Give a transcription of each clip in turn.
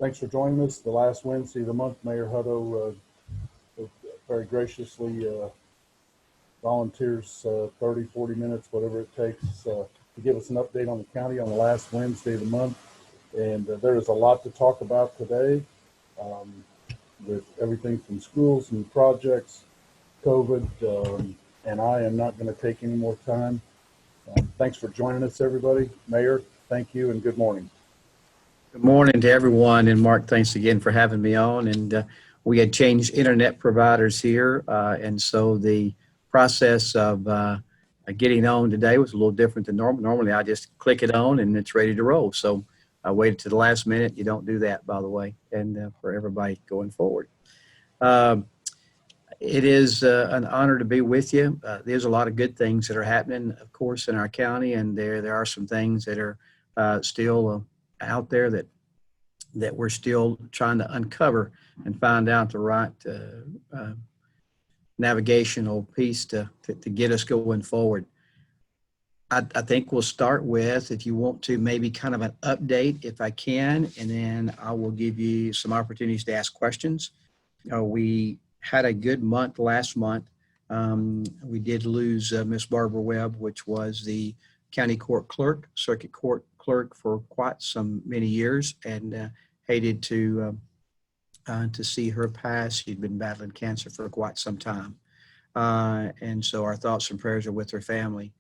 Thanks for joining us. The last Wednesday of the month, Mayor Hutto very graciously volunteers 30, 40 minutes, whatever it takes, to give us an update on the county on the last Wednesday of the month. And there is a lot to talk about today, um, with everything from schools and projects, COVID, and I am not going to take any more time. Thanks for joining us, everybody. Mayor, thank you and good morning. Good morning to everyone. And Mark, thanks again for having me on. And we had changed internet providers here. And so the process of getting on today was a little different than normal. Normally, I just click it on and it's ready to roll. So I waited to the last minute. You don't do that, by the way, and for everybody going forward. Um, it is an honor to be with you. There's a lot of good things that are happening, of course, in our county, and there are some things that are still out there that we're still trying to uncover and find out the right navigational piece to get us going forward. I think we'll start with, if you want to, maybe kind of an update, if I can, and then I will give you some opportunities to ask questions. We had a good month last month. We did lose Miss Barbara Webb, which was the county court clerk, circuit court clerk for quite some many years, and hated to see her pass. She'd been battling cancer for quite some time. And so our thoughts and prayers are with her family.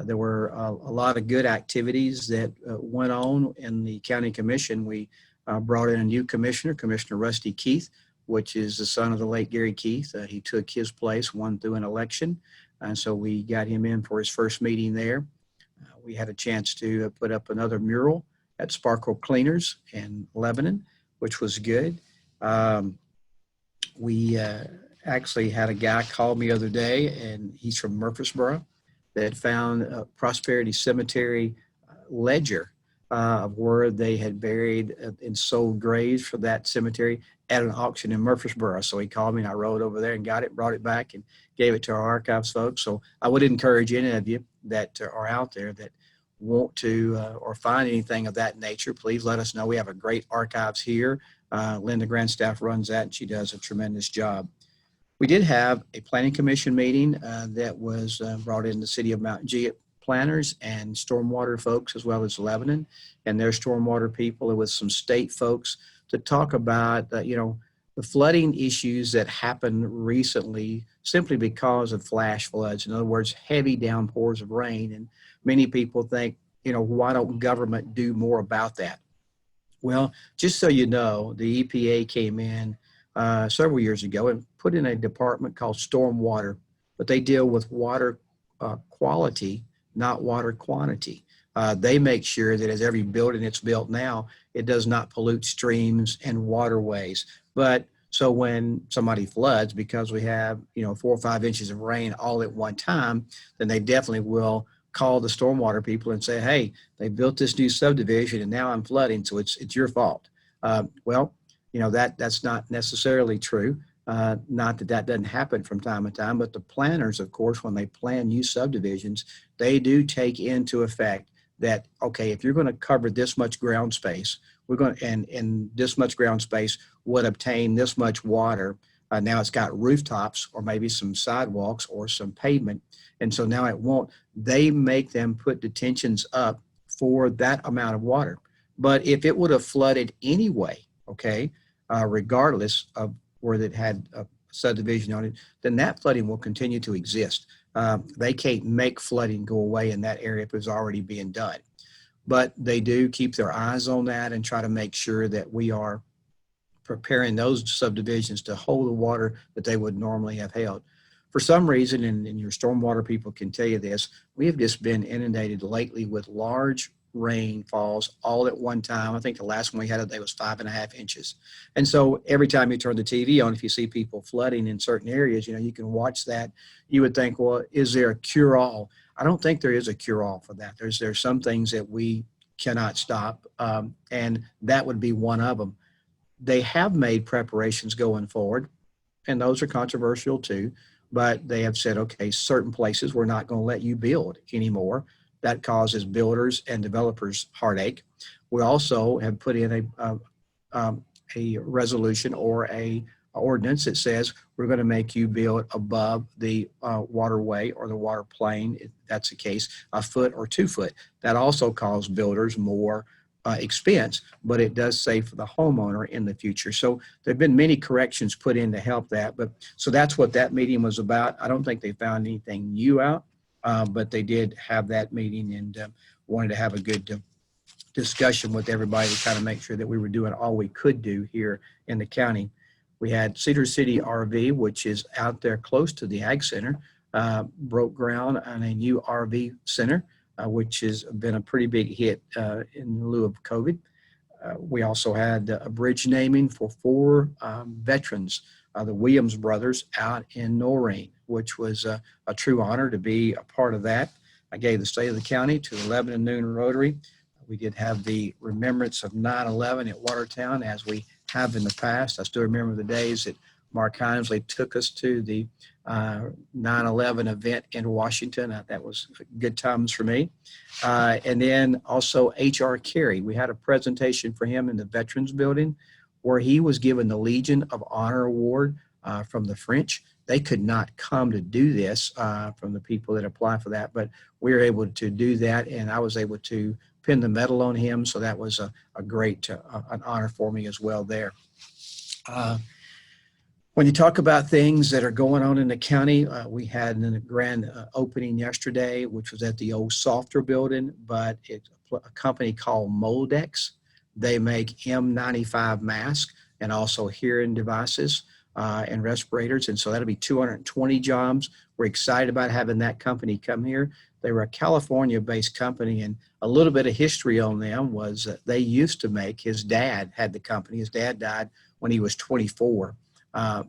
There were a lot of good activities that went on in the county commission. We brought in a new commissioner, Commissioner Rusty Keith, which is the son of the late Gary Keith. He took his place, won through an election. And so we got him in for his first meeting there. We had a chance to put up another mural at Sparkle Cleaners in Lebanon, which was good. We actually had a guy call me the other day, and he's from Murfreesboro, that found a Prosperity Cemetery ledger of where they had buried and sold graves for that cemetery at an auction in Murfreesboro. So he called me and I rode over there and got it, brought it back and gave it to our archives folks. So I would encourage any of you that are out there that want to or find anything of that nature, please let us know. We have a great archives here. Linda Grandstaff runs that and she does a tremendous job. We did have a planning commission meeting that was brought in the city of Mount Gilead planners and stormwater folks, as well as Lebanon and their stormwater people, and with some state folks to talk about, the flooding issues that happened recently simply because of flash floods. In other words, heavy downpours of rain. And many people think, why don't government do more about that? Well, just so you know, the EPA came in several years ago and put in a department called stormwater, but they deal with water quality, not water quantity. They make sure that as every building that's built now, it does not pollute streams and waterways. But so when somebody floods, because we have 4 or 5 inches of rain all at one time, then they definitely will call the stormwater people and say, hey, they built this new subdivision and now I'm flooding, so it's your fault. That's not necessarily true. Not that doesn't happen from time to time, but the planners, of course, when they plan new subdivisions, they do take into effect that, okay, if you're going to cover this much ground space, we're going to, and this much ground space would obtain this much water. Now it's got rooftops or maybe some sidewalks or some pavement. And so now it won't, they make them put detentions up for that amount of water. But if it would have flooded anyway, okay, regardless of where it had a subdivision on it, then that flooding will continue to exist. They can't make flooding go away in that area if it's already being done. But they do keep their eyes on that and try to make sure that we are preparing those subdivisions to hold the water that they would normally have held. For some reason, and your stormwater people can tell you this, we have just been inundated lately with large rainfalls all at one time. I think the last one we had today was 5.5 inches. And so every time you turn the TV on, if you see people flooding in certain areas, you can watch that. You would think, well, is there a cure-all? I don't think there is a cure-all for that. There's some things that we cannot stop, and that would be one of them. They have made preparations going forward, and those are controversial too, but they have said, okay, certain places we're not going to let you build anymore. That causes builders and developers heartache. We also have put in a resolution or a ordinance that says we're going to make you build above the waterway or the water plane, if that's the case, a foot or 2 foot. That also causes builders more expense, but it does save for the homeowner in the future. So there have been many corrections put in to help that. But so that's what that meeting was about. I don't think they found anything new out, but they did have that meeting and wanted to have a good discussion with everybody to kind of make sure that we were doing all we could do here in the county. We had Cedar City RV, which is out there close to the Ag Center, broke ground on a new RV center, which has been a pretty big hit in lieu of COVID. We also had a bridge naming for 4 veterans, the Williams brothers out in Noreen, which was a true honor to be a part of that. I gave the state of the county to the Lebanon Noon Rotary. We did have the remembrance of 9/11 at Watertown, as we have in the past. I still remember the days that Mark Hinesley took us to the 9/11 event in Washington. That was good times for me. And then also H.R. Carey. We had a presentation for him in the Veterans Building where he was given the Legion of Honor Award from the French. They could not come to do this from the people that apply for that, but we were able to do that, and I was able to pin the medal on him. So that was a great an honor for me as well there. When you talk about things that are going on in the county, we had a grand opening yesterday, which was at the old Softer building, but it's a company called Moldex. They make N95 masks and also hearing devices and respirators. And so that'll be 220 jobs. We're excited about having that company come here. They were a California-based company, and a little bit of history on them was that they used to make, his dad had the company. His dad died when he was 24,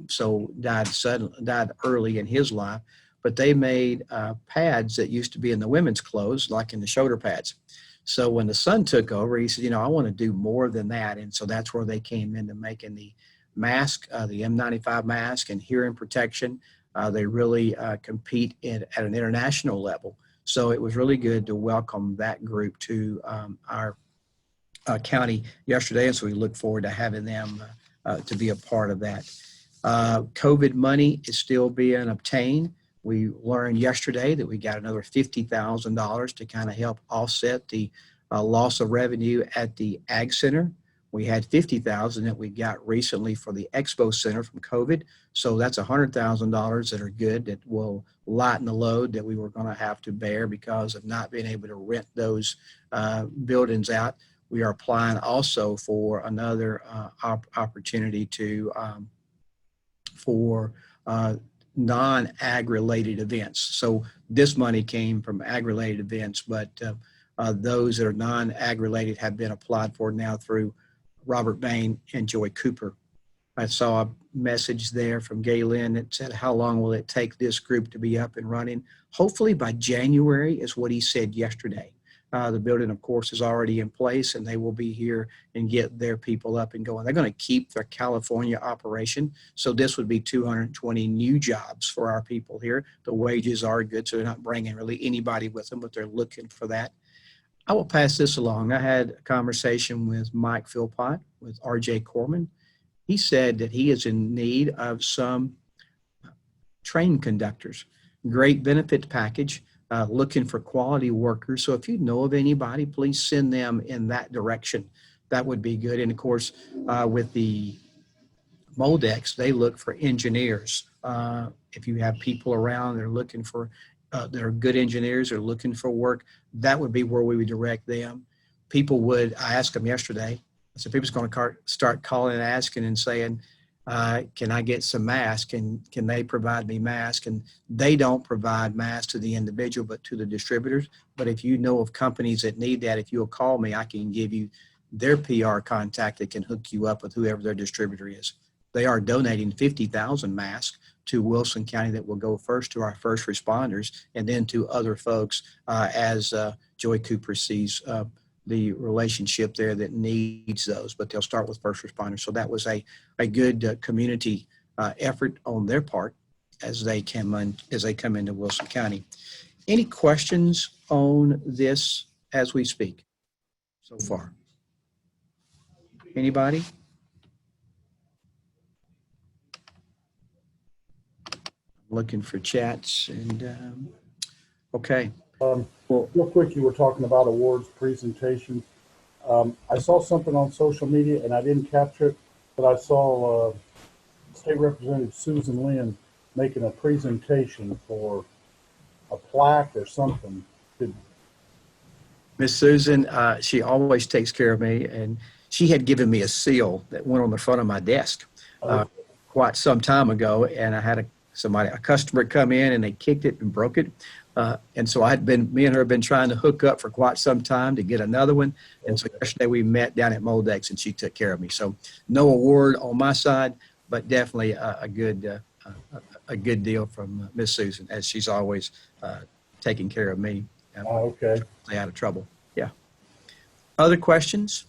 so died early in his life. But they made pads that used to be in the women's clothes, like in the shoulder pads. So when the son took over, he said, I want to do more than that. And so that's where they came into making the mask, the M95 mask and hearing protection. They really compete at an international level. So it was really good to welcome that group to our county yesterday. And so we look forward to having them to be a part of that. COVID money is still being obtained. We learned yesterday that we got another $50,000 to kind of help offset the loss of revenue at the Ag Center. We had $50,000 that we got recently for the Expo Center from COVID. So that's $100,000 that are good, that will lighten the load that we were going to have to bear because of not being able to rent those buildings out. We are applying also for another opportunity to for non-ag related events. So this money came from ag related events, but those that are non-ag related have been applied for now through Robert Bain and Joy Cooper. I saw a message there from Galen that said, how long will it take this group to be up and running? Hopefully by January is what he said yesterday. The building, of course, is already in place, and they will be here and get their people up and going. They're going to keep their California operation. So this would be 220 new jobs for our people here. The wages are good, so they're not bringing really anybody with them, but they're looking for that. I will pass this along. I had a conversation with Mike Philpott with RJ Corman. He said that he is in need of some train conductors. Great benefit package. Looking for quality workers. So if you know of anybody, please send them in that direction. That would be good. And of course, with the Moldex, they look for engineers. If you have people around, they're looking for, they're good engineers, they're looking for work, that would be where we would direct them. People would, I asked them yesterday, I said, people's going to start calling and asking and saying, can I get some masks? Can they provide me masks? And they don't provide masks to the individual, but to the distributors. But if you know of companies that need that, if you'll call me, I can give you their PR contact that can hook you up with whoever their distributor is. They are donating 50,000 masks to Wilson County that will go first to our first responders and then to other folks as Joy Cooper sees the relationship there that needs those, but they'll start with first responders. So that was a good community effort on their part as they come into Wilson County. Any questions on this as we speak so far? Anybody? looking for chats and, okay. Um, Well, Real quick, you were talking about awards presentation. I saw something on social media and I didn't capture it, but I saw State Representative Susan Lynn making a presentation for a plaque or something. Did, Miss Susan, she always takes care of me, and she had given me a seal that went on the front of my desk uh, oh, quite some time ago, and I had a customer come in and they kicked it and broke it, and so me and her have been trying to hook up for quite some time to get another one, and so okay. yesterday we met down at Moldex and she took care of me. So no award on my side, but definitely a good deal from Miss Susan, as she's always taking care of me. Okay. Stay out of trouble. Yeah. Other questions?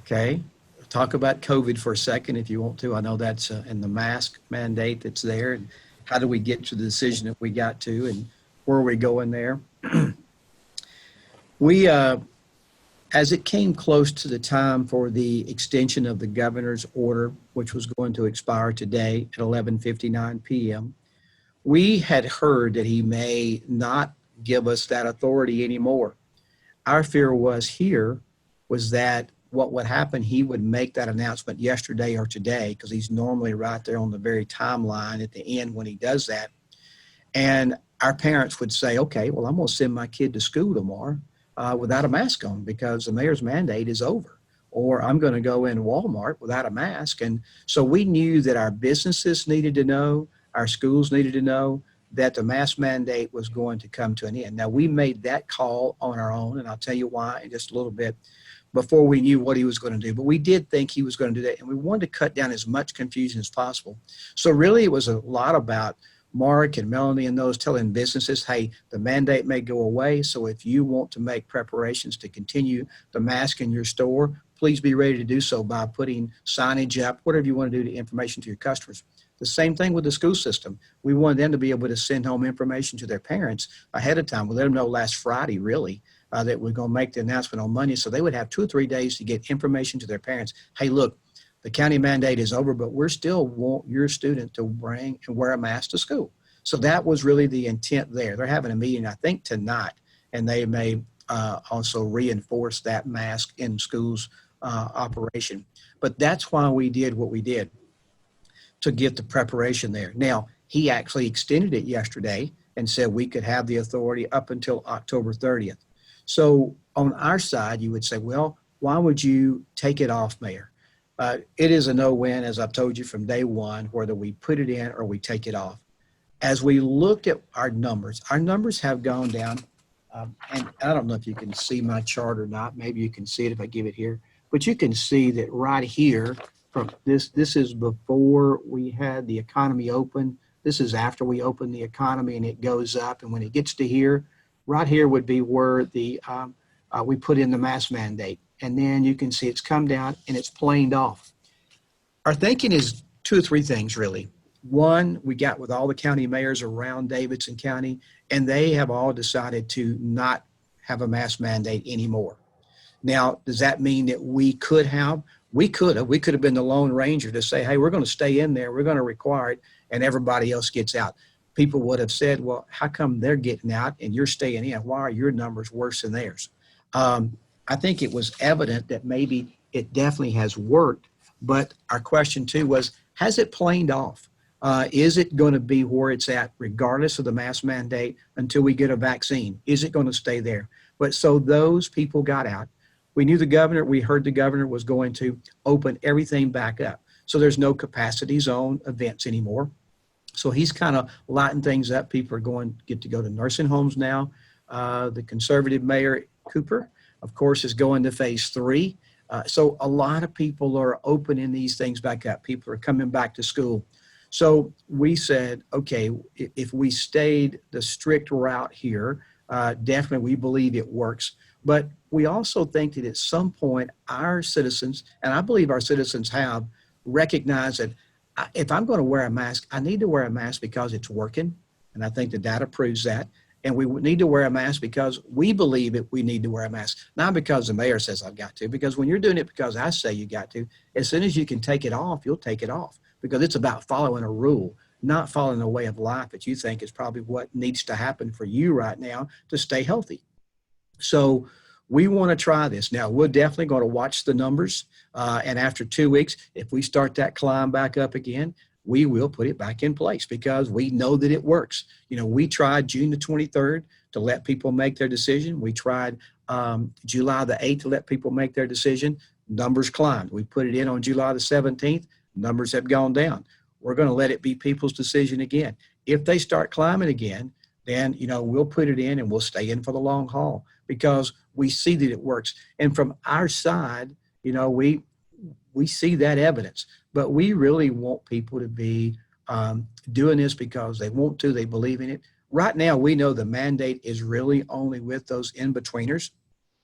Okay. Talk about COVID for a second if you want to. I know that's in the mask mandate that's there. And how do we get to the decision that we got to, and where are we going there? We, as it came close to the time for the extension of the governor's order, which was going to expire today at 11:59 p.m., we had heard that he may not give us that authority anymore. Our fear was that what would happen, he would make that announcement yesterday or today, because he's normally right there on the very timeline at the end when he does that. And our parents would say, okay, well, I'm going to send my kid to school tomorrow without a mask on because the mayor's mandate is over. Or I'm going to go in Walmart without a mask. And so we knew that our businesses needed to know, our schools needed to know that the mask mandate was going to come to an end. Now, we made that call on our own, and I'll tell you why in just a little bit, before we knew what he was going to do. But we did think he was going to do that, and we wanted to cut down as much confusion as possible. So really, it was a lot about Mark and Melanie and those telling businesses, hey, the mandate may go away. So if you want to make preparations to continue the mask in your store, please be ready to do so by putting signage up, whatever you want to do to information to your customers. The same thing with the school system. We wanted them to be able to send home information to their parents ahead of time. We let them know last Friday, really, that we're going to make the announcement on Monday. So they would have 2 or 3 days to get information to their parents. Hey, look, the county mandate is over, but we're still want your student to bring and wear a mask to school. So that was really the intent there. They're having a meeting, I think, tonight, and they may also reinforce that mask in schools operation. But that's why we did what we did, to get the preparation there. Now, he actually extended it yesterday and said we could have the authority up until October 30th. So on our side, you would say, well, why would you take it off, Mayor? It is a no-win, as I've told you from day one, whether we put it in or we take it off. As we looked at our numbers have gone down. And I don't know if you can see my chart or not. Maybe you can see it if I give it here. But you can see that right here, from this is before we had the economy open. This is after we opened the economy, and it goes up. And when it gets to here, right here would be where we put in the mask mandate. And then you can see it's come down and it's planed off. Our thinking is 2 or 3 things, really. One, we got with all the county mayors around Davidson County, and they have all decided to not have a mask mandate anymore. Now, does that mean that we could have? We could have been the Lone Ranger to say, hey, we're going to stay in there, we're going to require it, and everybody else gets out. People would have said, well, how come they're getting out and you're staying in? Why are your numbers worse than theirs? I think it was evident that maybe it definitely has worked, but our question too was, has it planed off? Is it going to be where it's at regardless of the mask mandate until we get a vaccine? Is it going to stay there? But so those people got out. We knew we heard the governor was going to open everything back up. So there's no capacity zone events anymore. So he's kind of lighting things up. People are get to go to nursing homes now. The conservative Mayor Cooper, of course, is going to phase 3. So a lot of people are opening these things back up. People are coming back to school. So we said, okay, if we stayed the strict route here, definitely we believe it works. But we also think that at some point our citizens, and I believe our citizens have recognized that if I'm going to wear a mask, I need to wear a mask because it's working. And I think the data proves that. And we need to wear a mask because we believe it. We need to wear a mask, not because the mayor says I've got to, because when you're doing it because I say you got to, as soon as you can take it off, you'll take it off. because it's about following a rule, not following a way of life that you think is probably what needs to happen for you right now to stay healthy. So we want to try this. Now, we're definitely going to watch the numbers. And after 2 weeks, if we start that climb back up again, we will put it back in place because we know that it works. We tried June the 23rd to let people make their decision. We tried July the 8th to let people make their decision. Numbers climbed. We put it in on July the 17th. Numbers have gone down. We're going to let it be people's decision again. If they start climbing again, then we'll put it in and we'll stay in for the long haul because we see that it works. And from our side, we see that evidence, but we really want people to be doing this because they want to, they believe in it. Right now, we know the mandate is really only with those in-betweeners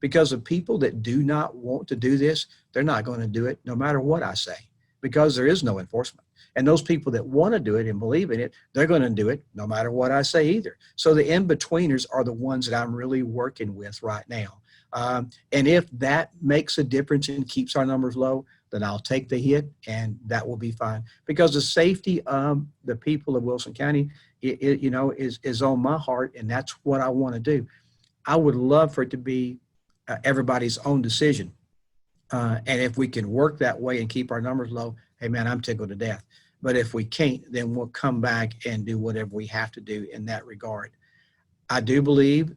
because of people that do not want to do this. They're not going to do it no matter what I say because there is no enforcement. And those people that want to do it and believe in it, they're going to do it no matter what I say either. So the in-betweeners are the ones that I'm really working with right now. And if that makes a difference and keeps our numbers low, then I'll take the hit and that will be fine. Because the safety of the people of Wilson County, is on my heart, and that's what I want to do. I would love for it to be everybody's own decision. And if we can work that way and keep our numbers low, hey man, I'm tickled to death. But if we can't, then we'll come back and do whatever we have to do in that regard. I do believe,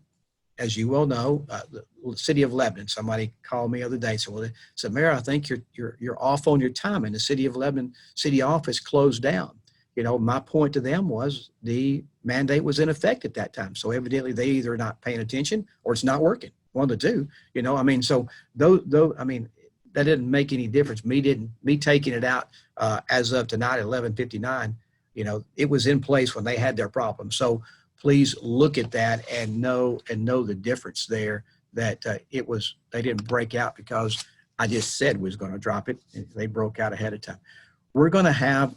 as you well know, the city of Lebanon, somebody called me the other day, said, Mayor, I think you're off on your timing. The city of Lebanon city office closed down. My point to them was the mandate was in effect at that time. So evidently they either are not paying attention or it's not working. One of the two, so that didn't make any difference. Me taking it out as of tonight at 11:59, it was in place when they had their problem. So please look at that and know the difference there, that they didn't break out because I just said we was going to drop it. They broke out ahead of time. We're going to have,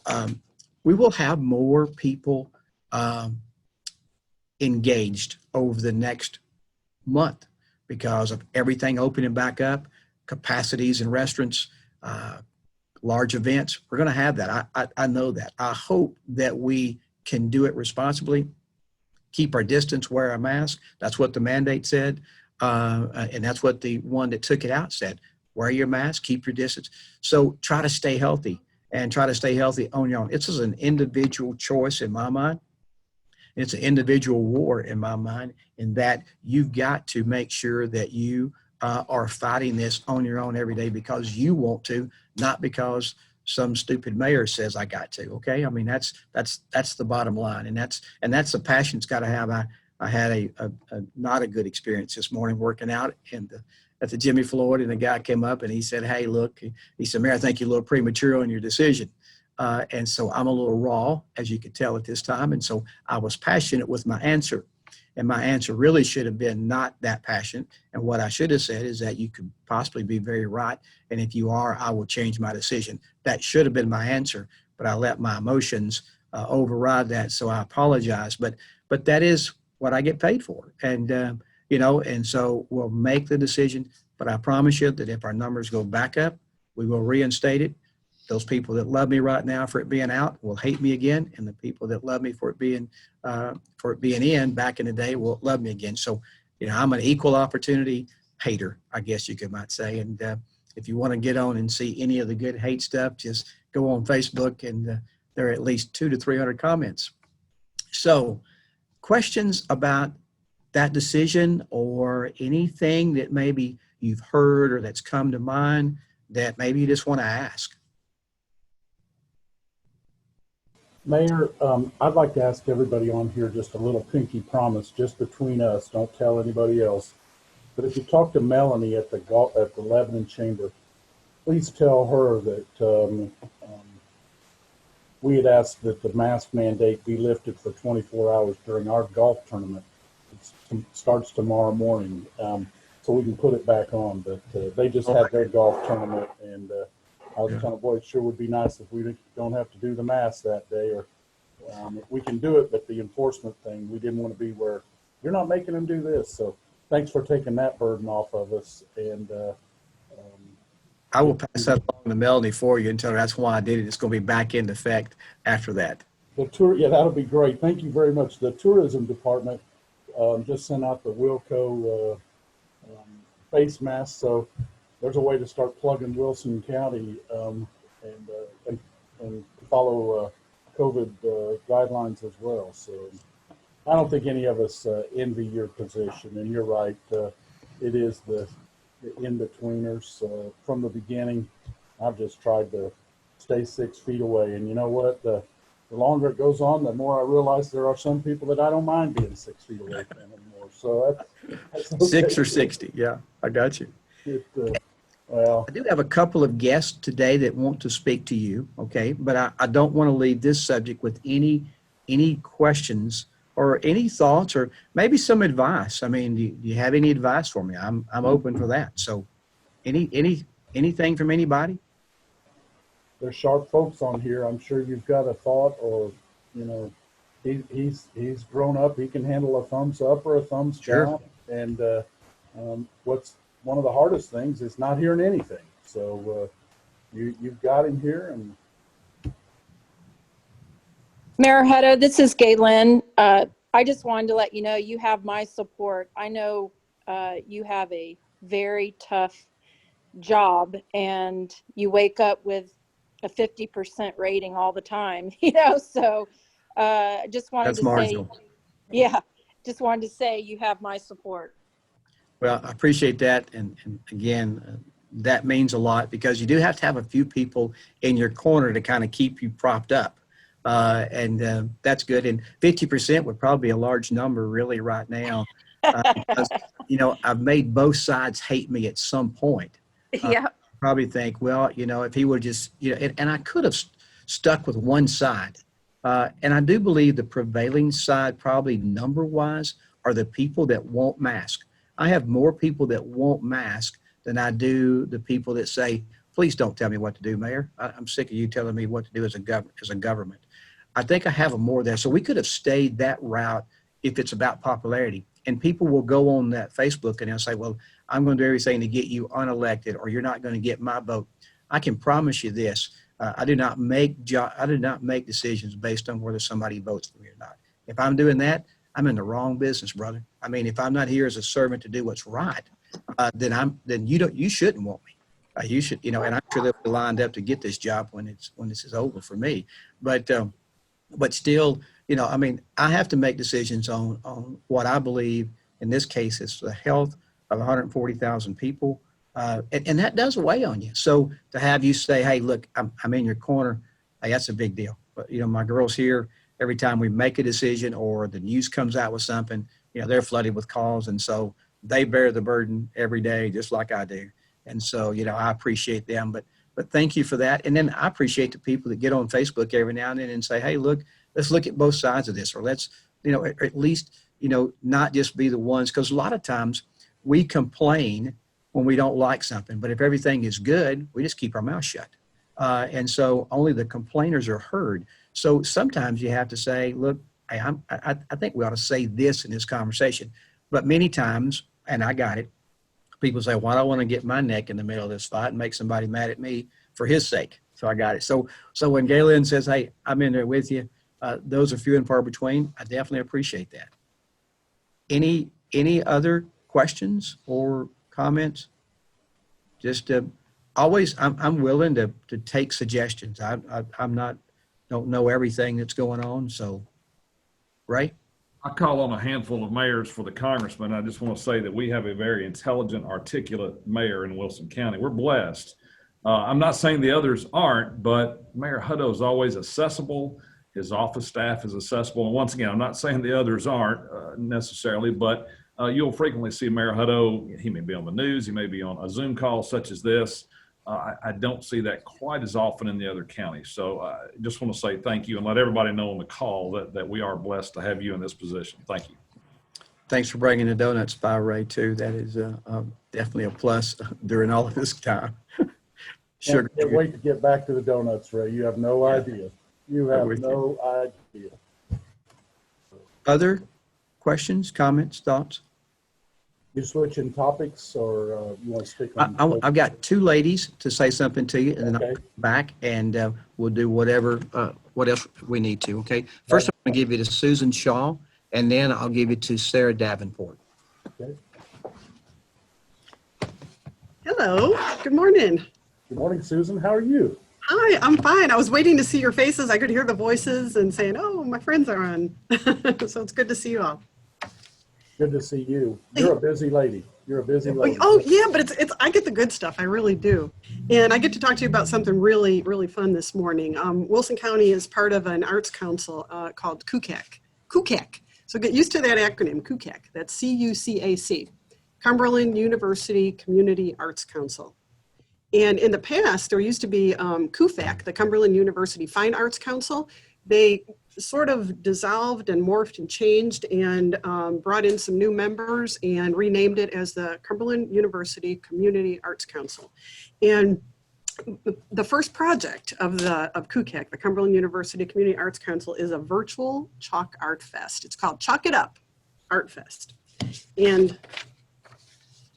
we will have more people engaged over the next month because of everything opening back up, capacities in restaurants, large events. We're going to have that. I know that. I hope that we can do it responsibly, keep our distance, wear a mask. That's what the mandate said. And that's what the one that took it out said. Wear your mask, keep your distance. So try to stay healthy and try to stay healthy on your own. This is an individual choice in my mind. It's an individual war in my mind, in that you've got to make sure that you are fighting this on your own every day because you want to, not because some stupid mayor says I got to. Okay, that's the bottom line, and that's the passion it's got to have. I had a not a good experience this morning working out at the Jimmy Floyd, and the guy came up and he said, "Hey, look," he said, "Mayor, I think you're a little premature on your decision." And so I'm a little raw, as you could tell at this time. And so I was passionate with my answer. And my answer really should have been not that passionate. And what I should have said is that you could possibly be very right. And if you are, I will change my decision. That should have been my answer. But I let my emotions override that. So I apologize. But that is what I get paid for. And, and so we'll make the decision. But I promise you that if our numbers go back up, we will reinstate it. Those people that love me right now for it being out will hate me again, and the people that love me for it being in back in the day will love me again. So, I'm an equal opportunity hater, I guess you might say. And if you want to get on and see any of the good hate stuff, just go on Facebook, and there are at least 200 to 300 comments. So, questions about that decision or anything that maybe you've heard or that's come to mind that maybe you just want to ask? Mayor, I'd like to ask everybody on here just a little pinky promise, just between us. Don't tell anybody else. But if you talk to Melanie at the Lebanon Chamber, please tell her that we had asked that the mask mandate be lifted for 24 hours during our golf tournament. It starts tomorrow morning, so we can put it back on. But they just had their golf tournament, and I was kind of, boy, it sure would be nice if we don't have to do the mask that day, or we can do it, but the enforcement thing, we didn't want to be where you're not making them do this. So thanks for taking that burden off of us. And I will pass that along to Melanie for you and tell her that's why I did it. It's going to be back in effect after that. The tour, yeah, that'll be great. Thank you very much. The tourism department just sent out the Wilco face mask, so there's a way to start plugging Wilson County and follow COVID guidelines as well. So I don't think any of us envy your position, and you're right. It is the in-betweeners. From the beginning, I've just tried to stay 6 feet away, and you know what? The longer it goes on, the more I realize there are some people that I don't mind being 6 feet away from anymore. So that's okay. 6 or 60. Yeah, I got you. Well, I do have a couple of guests today that want to speak to you, okay? But I don't want to leave this subject with any questions or any thoughts or maybe some advice. I mean, do you have any advice for me? I'm open for that. So anything from anybody? there's sharp folks on here. I'm sure you've got a thought, or you know, he's grown up. He can handle a thumbs up or a thumbs Sure. down. And what's one of the hardest things is not hearing anything. So you've got him here, and Mayor Hutto, this is Galen. I just wanted to let you know you have my support. I know you have a very tough job, and you wake up with a 50% rating all the time, so just wanted That's to say, marginal. yeah, just wanted to say you have my support. Well, I appreciate that. And again, that means a lot because you do have to have a few people in your corner to kind of keep you propped up. And that's good. And 50% would probably be a large number really right now. Because, I've made both sides hate me at some point. Yeah. Probably think, well, if he would just, and I could have stuck with one side. And I do believe the prevailing side, probably number wise, are the people that won't mask. I have more people that won't mask than I do the people that say, please don't tell me what to do, Mayor. I'm sick of you telling me what to do as a government. I think I have more there. So we could have stayed that route if it's about popularity. And people will go on that Facebook and they'll say, well, I'm going to do everything to get you unelected, or you're not going to get my vote. I can promise you this. I do not make decisions based on whether somebody votes for me or not. If I'm doing that, I'm in the wrong business, brother. I mean, if I'm not here as a servant to do what's right, then you shouldn't want me. You should, and I'm sure they'll be lined up to get this job when this is over for me. But still, I have to make decisions on what I believe. In this case, is the health of 140,000 people, and that does weigh on you. So to have you say, "Hey, look, I'm in your corner," hey, that's a big deal. But my girls here, every time we make a decision or the news comes out with something, they're flooded with calls, and so they bear the burden every day, just like I do. And so, I appreciate them, but thank you for that. And then I appreciate the people that get on Facebook every now and then and say, hey, look, let's look at both sides of this, or let's, at least, not just be the ones, because a lot of times we complain when we don't like something, but if everything is good, we just keep our mouth shut. And so only the complainers are heard. So sometimes you have to say, look, hey, I think we ought to say this in this conversation. But many times, and I got it, people say, well, I don't want to get my neck in the middle of this fight and make somebody mad at me for his sake. So I got it. So when Galen says, hey, I'm in there with you, those are few and far between. I definitely appreciate that. Any other questions or comments? Just always, I'm willing to take suggestions. I'm not, don't know everything that's going on. So, Ray? I call on a handful of mayors for the congressman. I just want to say that we have a very intelligent, articulate mayor in Wilson County. We're blessed. I'm not saying the others aren't, but Mayor Hutto is always accessible. His office staff is accessible. And once again, I'm not saying the others aren't necessarily, but you'll frequently see Mayor Hutto. He may be on the news. He may be on a Zoom call such as this. I don't see that quite as often in the other counties. So I just want to say thank you and let everybody know on the call that we are blessed to have you in this position. Thank you. Thanks for bringing the donuts by, Ray, too. That is definitely a plus during all of this time. Sure. Can't wait to get back to the donuts, Ray. You have no idea. You have no idea. Other questions, comments, thoughts? You switching topics, or you want to stick on? I've got two ladies to say something to you, and then I'll Okay. come back and we'll do whatever, what else we need to, okay? First, I'm going to give you to Susan Shaw, and then I'll give you to Sarah Davenport. Okay. Hello, good morning. Good morning, Susan. How are you? Hi, I'm fine. I was waiting to see your faces. I could hear the voices and saying, oh, my friends are on. So it's good to see you all. Good to see you. You're a busy lady. You're a busy lady. Oh yeah, but it's I get the good stuff. I really do. And I get to talk to you about something really, really fun this morning. Wilson County is part of an arts council called CUCAC. CUCAC. So get used to that acronym, CUCAC. That's C-U-C-A-C. Cumberland University Community Arts Council. And in the past, there used to be CUFAC, the Cumberland University Fine Arts Council. They sort of dissolved and morphed and changed and brought in some new members and renamed it as the Cumberland University Community Arts Council. And the first project of CUCAC, the Cumberland University Community Arts Council, is a virtual Chalk Art Fest. It's called Chalk It Up Art Fest. And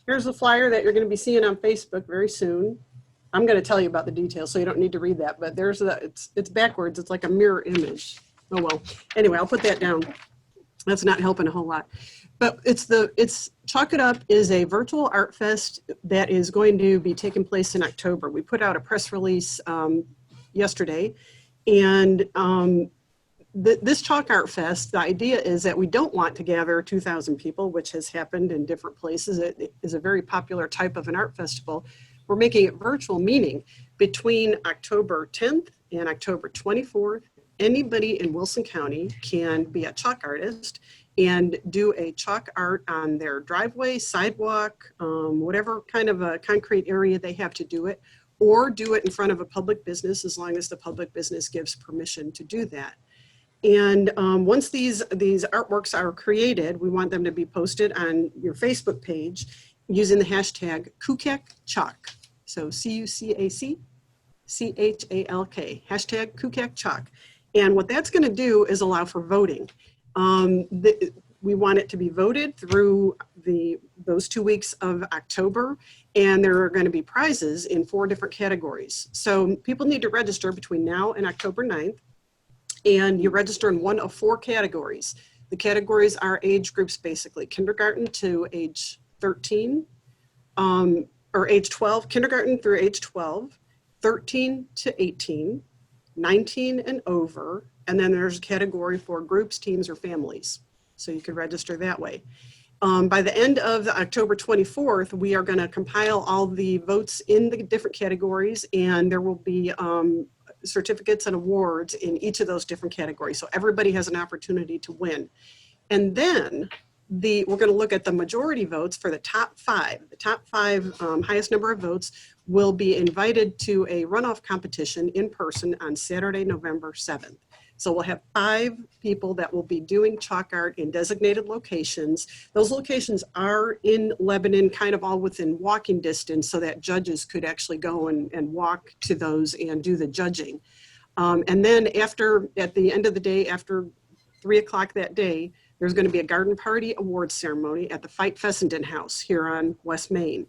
here's the flyer that you're going to be seeing on Facebook very soon. I'm going to tell you about the details, so you don't need to read that, but there's it's backwards. It's like a mirror image. Oh, well, anyway, I'll put that down. That's not helping a whole lot. But it's Chalk It Up is a virtual art fest that is going to be taking place in October. We put out a press release yesterday, and this Chalk Art Fest, the idea is that we don't want to gather 2,000 people, which has happened in different places. It is a very popular type of an art festival. We're making it virtual, meaning between October 10th and October 24th, anybody in Wilson County can be a chalk artist and do a chalk art on their driveway, sidewalk, whatever kind of a concrete area they have to do it, or do it in front of a public business as long as the public business gives permission to do that. And once these artworks are created, we want them to be posted on your Facebook page using the hashtag CUCACChalk. So CUCACChalk, hashtag CUCACChalk. And what that's going to do is allow for voting. We want it to be voted through those 2 weeks of October, and there are going to be prizes in 4 different categories. So people need to register between now and October 9th, and you register in one of 4 categories. The categories are age groups, basically, kindergarten to age 13, or age 12, kindergarten through age 12, 13 to 18, 19 and over, and then there's a category for groups, teams, or families. So you could register that way. By the end of October 24th, we are going to compile all the votes in the different categories, and there will be certificates and awards in each of those different categories. So everybody has an opportunity to win. And then we're going to look at the majority votes for the top 5. The top 5 highest number of votes will be invited to a runoff competition in person on Saturday, November 7th. So we'll have 5 people that will be doing chalk art in designated locations. Those locations are in Lebanon, kind of all within walking distance, so that judges could actually go and walk to those and do the judging. And then at the end of the day, after 3 o'clock that day, there's going to be a garden party awards ceremony at the Fight Fessenden House here on West Main.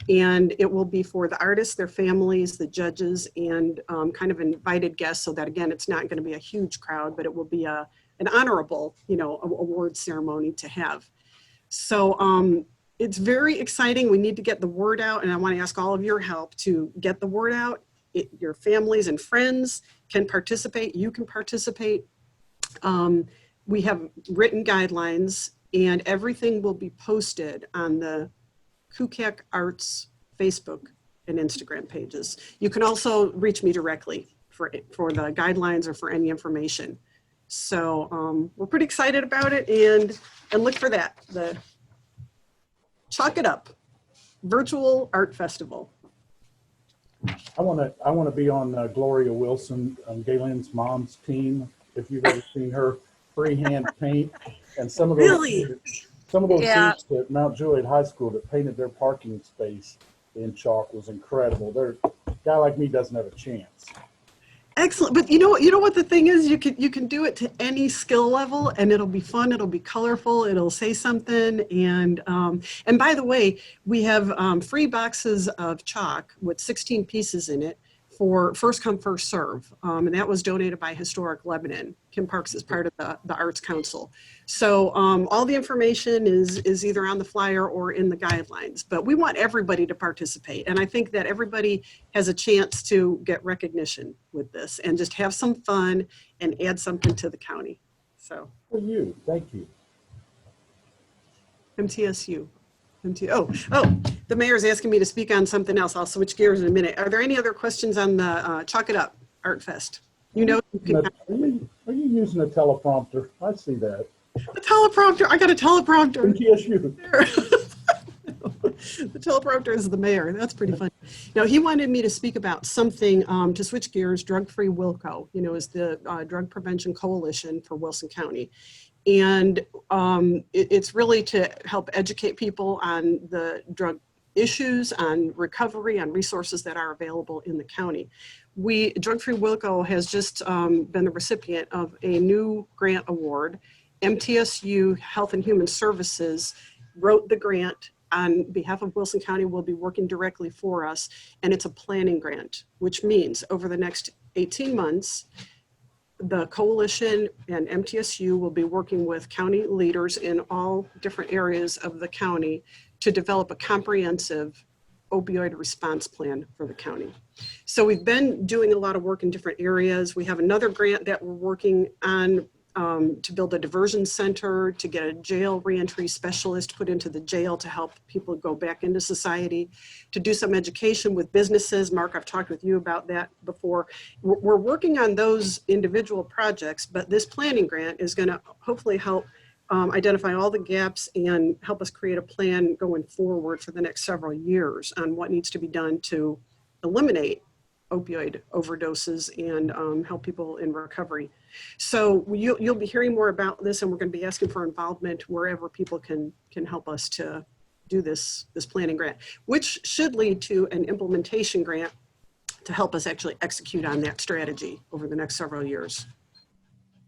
And it will be for the artists, their families, the judges, and kind of invited guests, so that, again, it's not going to be a huge crowd, but it will be an honorable, award ceremony to have. So it's very exciting. We need to get the word out, and I want to ask all of your help to get the word out. Your families and friends can participate. You can participate. We have written guidelines, and everything will be posted on the CUCAC Arts Facebook and Instagram pages. You can also reach me directly for the guidelines or for any information. So we're pretty excited about it, and look for that, the Chalk It Up Virtual Art Festival. I want to be on Gloria Wilson, Galen's mom's team. If you've ever seen her freehand paint, and some of those Yeah. students at Mount Juliet High School that painted their parking space in chalk was incredible. A guy like me doesn't have a chance. Excellent. But you know what the thing is, you can do it to any skill level and it'll be fun, it'll be colorful, it'll say something. And by the way, we have free boxes of chalk with 16 pieces in it for first come, first serve. And that was donated by Historic Lebanon. Kim Parks is part of the Arts Council. So all the information is either on the flyer or in the guidelines, but we want everybody to participate. And I think that everybody has a chance to get recognition with this and just have some fun and add something to the county. So. For you, thank you. MTSU. The mayor's asking me to speak on something else. I'll switch gears in a minute. Are there any other questions on the Chalk It Up Art Fest? You know, Are you using a teleprompter? I see that. the teleprompter. I got a teleprompter. MTSU. The teleprompter is the mayor. That's pretty funny. Now, he wanted me to speak about something to switch gears. Drug Free Wilco, is the Drug Prevention Coalition for Wilson County. And it's really to help educate people on the drug issues, on recovery, on resources that are available in the county. Drug Free Wilco has just been the recipient of a new grant award. MTSU Health and Human Services wrote the grant on behalf of Wilson County, will be working directly for us. And it's a planning grant, which means over the next 18 months, the coalition and MTSU will be working with county leaders in all different areas of the county to develop a comprehensive opioid response plan for the county. So we've been doing a lot of work in different areas. We have another grant that we're working on to build a diversion center, to get a jail reentry specialist put into the jail to help people go back into society, to do some education with businesses. Mark, I've talked with you about that before. We're working on those individual projects, but this planning grant is going to hopefully help identify all the gaps and help us create a plan going forward for the next several years on what needs to be done to eliminate opioid overdoses and help people in recovery. So you'll be hearing more about this, and we're going to be asking for involvement wherever people can help us to do this planning grant, which should lead to an implementation grant to help us actually execute on that strategy over the next several years.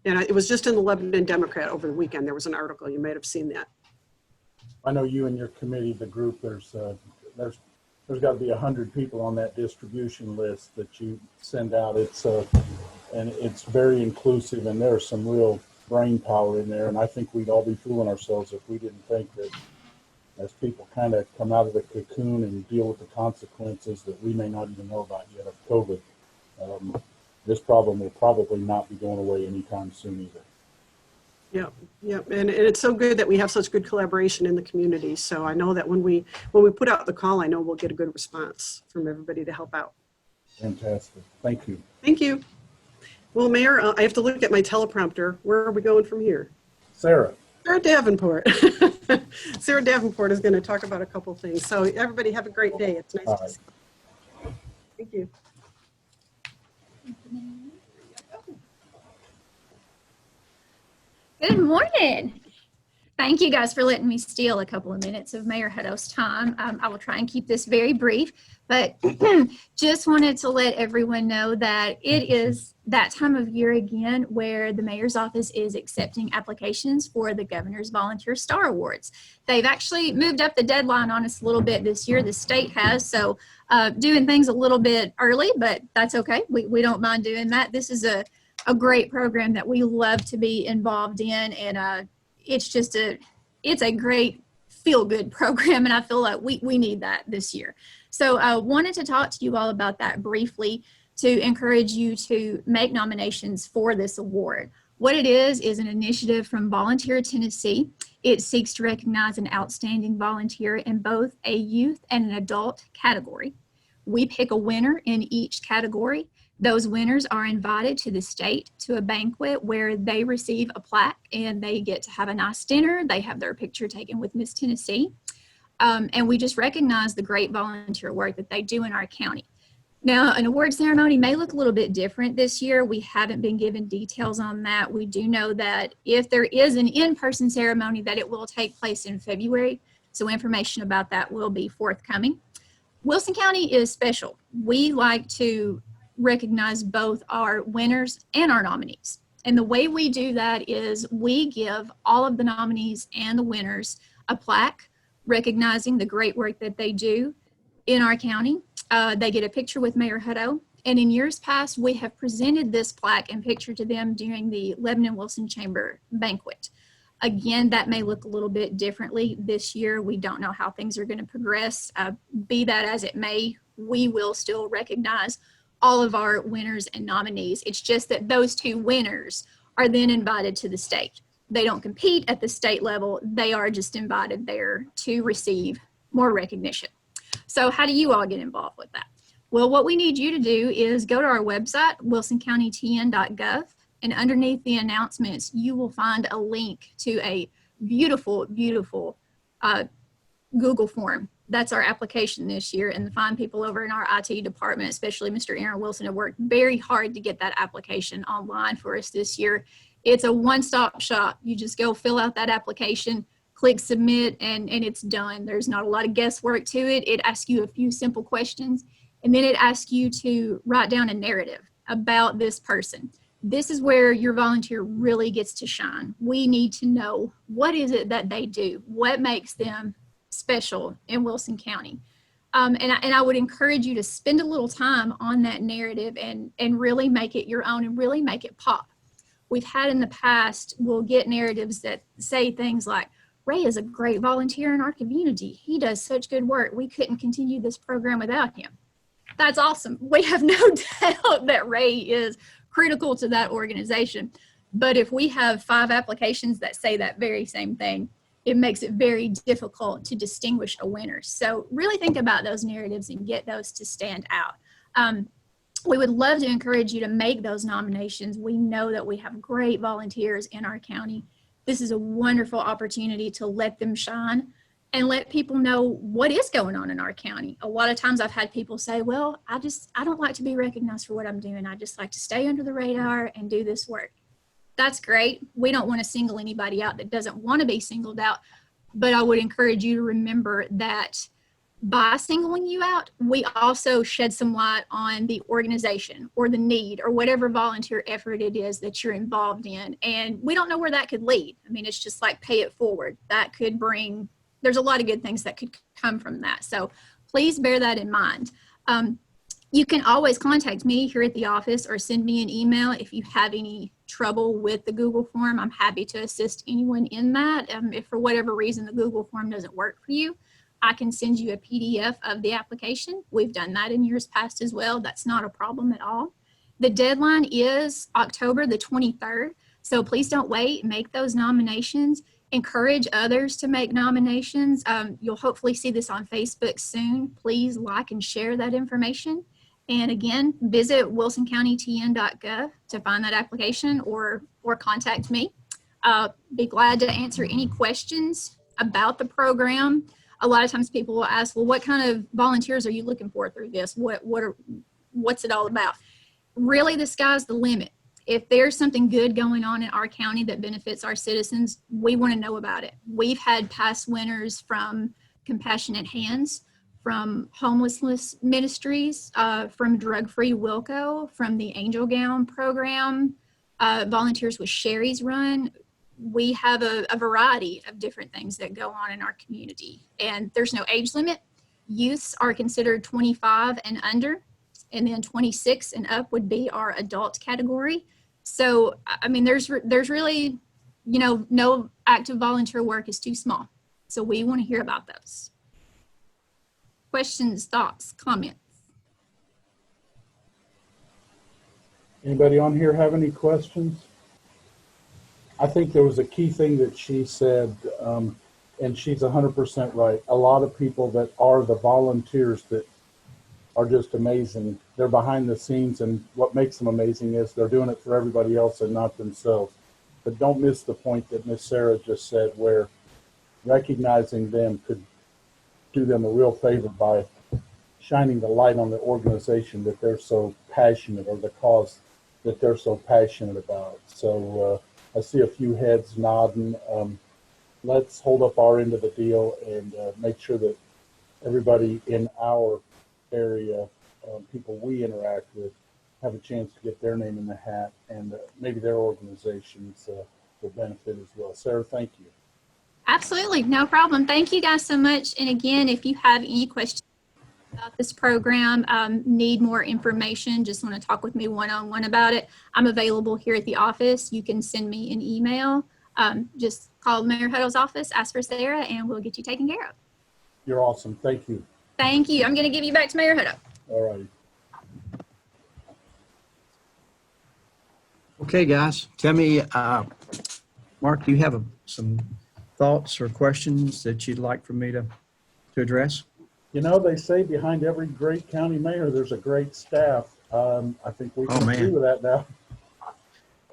And it was just in the Lebanon Democrat over the weekend. There was an article, you might have seen that. I know you and your committee, the group, there's got to be 100 people on that distribution list that you send out. And it's very inclusive, and there's some real brain power in there. And I think we'd all be fooling ourselves if we didn't think that as people kind of come out of the cocoon and deal with the consequences that we may not even know about yet of COVID, this problem will probably not be going away anytime soon either. Yeah, and it's so good that we have such good collaboration in the community. So I know that when we put out the call, I know we'll get a good response from everybody to help out. Fantastic. Thank you. Thank you. Well, Mayor, I have to look at my teleprompter. Where are we going from here? Sarah Davenport. Sarah Davenport is going to talk about a couple things. So everybody have a great day. It's nice to see you. Thank you. Good morning. Thank you guys for letting me steal a couple of minutes of Mayor Hutto's time. I will try and keep this very brief, but just wanted to let everyone know that it is that time of year again where the mayor's office is accepting applications for the Governor's Volunteer Star Awards. They've actually moved up the deadline on us a little bit this year. The state has, so doing things a little bit early, but that's okay. We don't mind doing that. This is a great program that we love to be involved in, and it's a great feel-good program, and I feel like we need that this year. So I wanted to talk to you all about that briefly to encourage you to make nominations for this award. What it is an initiative from Volunteer Tennessee. It seeks to recognize an outstanding volunteer in both a youth and an adult category. We pick a winner in each category. Those winners are invited to the state to a banquet where they receive a plaque and they get to have a nice dinner. They have their picture taken with Miss Tennessee. And we just recognize the great volunteer work that they do in our county. Now, an award ceremony may look a little bit different this year. We haven't been given details on that. We do know that if there is an in-person ceremony, that it will take place in February. So information about that will be forthcoming. Wilson County is special. We like to recognize both our winners and our nominees. And the way we do that is we give all of the nominees and the winners a plaque recognizing the great work that they do in our county. They get a picture with Mayor Hutto. And in years past, we have presented this plaque and picture to them during the Lebanon Wilson Chamber banquet. Again, that may look a little bit differently this year. We don't know how things are going to progress. Be that as it may, we will still recognize all of our winners and nominees. It's just that those two winners are then invited to the state. They don't compete at the state level. They are just invited there to receive more recognition. So how do you all get involved with that? Well, what we need you to do is go to our website, wilsoncountytn.gov, and underneath the announcements, you will find a link to a beautiful, beautiful Google form. That's our application this year, and the fine people over in our IT department, especially Mr. Aaron Wilson, have worked very hard to get that application online for us this year. It's a one-stop shop. You just go fill out that application, click submit, and it's done. There's not a lot of guesswork to it. It asks you a few simple questions, and then it asks you to write down a narrative about this person. This is where your volunteer really gets to shine. We need to know, what is it that they do? What makes them special in Wilson County? And I would encourage you to spend a little time on that narrative and really make it your own and really make it pop. We've had in the past, we'll get narratives that say things like, Ray is a great volunteer in our community. He does such good work. We couldn't continue this program without him. That's awesome. We have no doubt that Ray is critical to that organization. But if we have 5 applications that say that very same thing, it makes it very difficult to distinguish a winner. So really think about those narratives and get those to stand out. We would love to encourage you to make those nominations. We know that we have great volunteers in our county. This is a wonderful opportunity to let them shine and let people know what is going on in our county. A lot of times I've had people say, well, I don't like to be recognized for what I'm doing. I just like to stay under the radar and do this work. That's great. We don't want to single anybody out that doesn't want to be singled out, but I would encourage you to remember that by singling you out, we also shed some light on the organization or the need or whatever volunteer effort it is that you're involved in. And we don't know where that could lead. I mean, it's just like pay it forward. That could bring, there's a lot of good things that could come from that. So please bear that in mind. You can always contact me here at the office or send me an email if you have any trouble with the Google form. I'm happy to assist anyone in that. If for whatever reason the Google form doesn't work for you, I can send you a PDF of the application. We've done that in years past as well. That's not a problem at all. The deadline is October the 23rd. So please don't wait. Make those nominations. Encourage others to make nominations. You'll hopefully see this on Facebook soon. Please like and share that information. And again, visit wilsoncountytn.gov to find that application or contact me. Be glad to answer any questions about the program. A lot of times people will ask, well, what kind of volunteers are you looking for through this? What's it all about? Really, the sky's the limit. If there's something good going on in our county that benefits our citizens, we want to know about it. We've had past winners from Compassionate Hands, from Homelessness Ministries, from Drug Free Wilco, from the Angel Gown program, volunteers with Sherry's Run. We have a variety of different things that go on in our community, and there's no age limit. Youths are considered 25 and under, and then 26 and up would be our adult category. So, I mean, there's really, no active volunteer work is too small. So we want to hear about those. Questions, thoughts, comments? Anybody on here have any questions? I think there was a key thing that she said, and she's 100% right. A lot of people that are the volunteers that are just amazing. They're behind the scenes, and what makes them amazing is they're doing it for everybody else and not themselves. But don't miss the point that Miss Sarah just said, where recognizing them could do them a real favor by shining the light on the organization that they're so passionate, or the cause that they're so passionate about. So I see a few heads nodding. Let's hold up our end of the deal and make sure that everybody in our area, people we interact with, have a chance to get their name in the hat, and maybe their organizations will benefit as well. Sarah, thank you. Absolutely, no problem. Thank you guys so much. And again, if you have any questions about this program, need more information, just want to talk with me one-on-one about it, I'm available here at the office. You can send me an email. Just call Mayor Hutto's office, ask for Sarah, and we'll get you taken care of. You're awesome. Thank you. Thank you. I'm going to give you back to Mayor Hutto. All right. Okay, guys, tell me, Mark, do you have some thoughts or questions that you'd like for me to address? You know, they say behind every great county mayor, there's a great staff. I think we can agree with that now.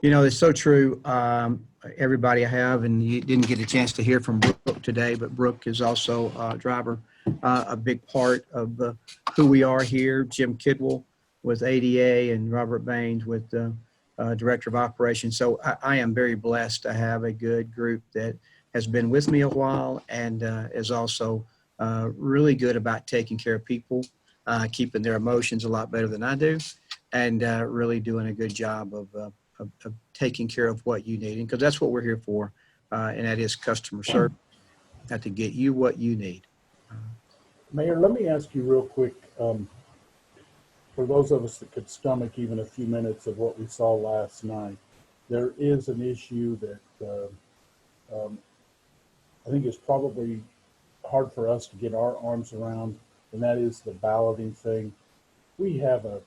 You know, it's so true. Everybody I have, and you didn't get a chance to hear from Brooke today, but Brooke is also a driver, a big part of who we are here. Jim Kidwell with ADA and Robert Baines with Director of Operations. So I am very blessed to have a good group that has been with me a while and is also really good about taking care of people, keeping their emotions a lot better than I do, and really doing a good job of taking care of what you need. Because that's what we're here for, and that is customer service, to get you what you need. Mayor, let me ask you real quick, for those of us that could stomach even a few minutes of what we saw last night, there is an issue that I think is probably hard for us to get our arms around, and that is the balloting thing. We have a